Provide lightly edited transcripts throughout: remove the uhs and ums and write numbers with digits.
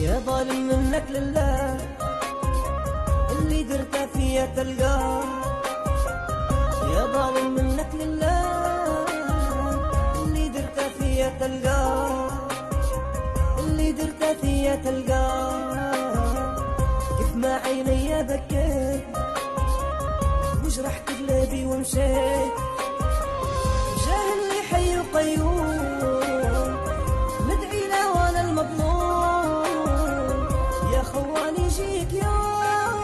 يا ظالم منك لله، اللي درته فيا تلقاه. يا ظالم منك لله، اللي درته فيا تلقاه، اللي درته فيا تلقاه. كيف ما عيني بكيت وجرحت قلبي ومشيت، جاه اللي حي وقيوم مدعي له وانا المظلوم. يا خواني جيك يوم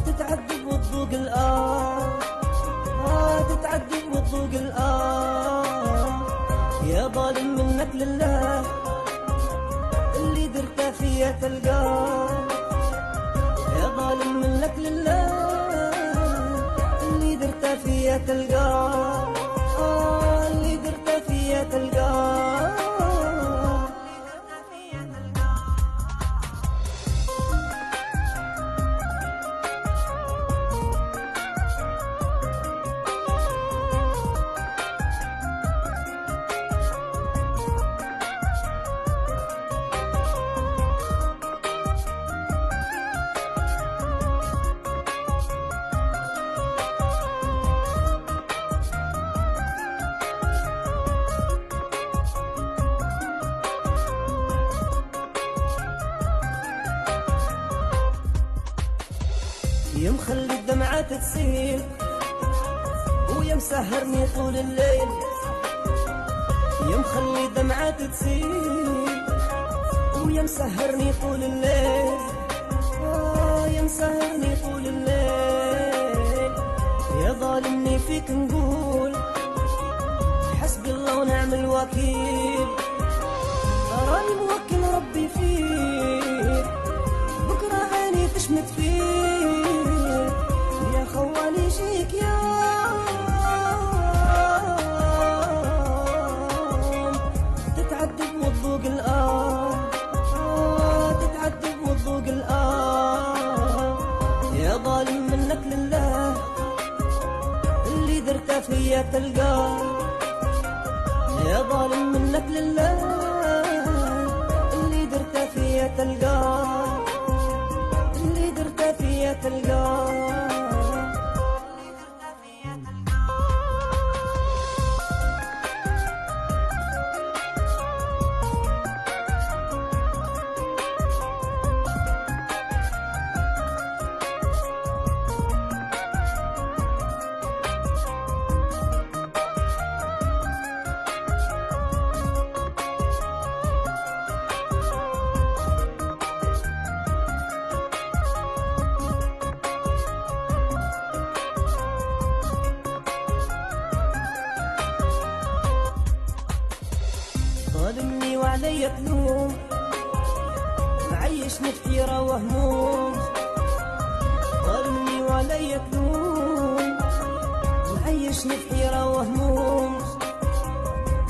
تتعذب وتذوق تتعذب وتذوق يا ظالم منك لله، اللي درته فيا تلقاه. يا ظالم منك لله، اللي درته فيا تلقاه، اللي درته فيا تلقاه. يا مخلي الدمعة تسيل ويا مسهرني طول الليل. يا مخلي الدمعة تسيل ويا مسهرني طول الليل. يا مسهرني طول الليل. يا ظالمني فيك نقول حسبي الله ونعم الوكيل. راني موكل ربي فيك، بكرة عيني تشمت فيك. يا خواني جيك يوم تتعذب وتذوق تتعذب وتذوق يا ظالم منك لله، اللي درته فيا تلقاه. يا ظالم منك لله، اللي درته فيا تلقاه، اللي درته فيا تلقاه. ظالمني وعلي تلوم، معيشني في حيرة وهموم. ظالمني وعلي تلوم، معيشني في حيرة وهموم،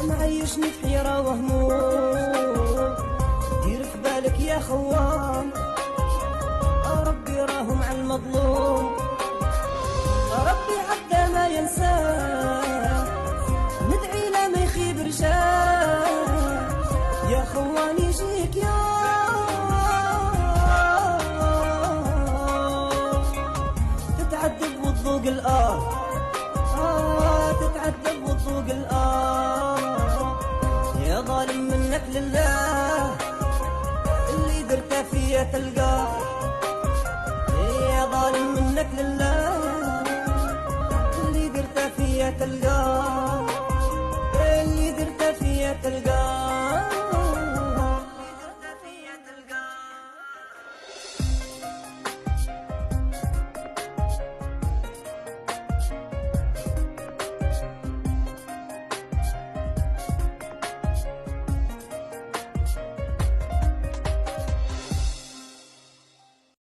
معيشني في حيرة وهموم. دير في بالك يا خوان، ربي راهو مع المظلوم. ربي حتى ما ينساه، ندعي له ما يخيب رجاه. يا خواني جيك تتعذب وتذوق تتعذب وتذوق يا ظالم منك لله، اللي درته فيا تلقاه. يا ظالم منك لله، اللي درته فيا تلقاه، اللي درته فيا تلقاه.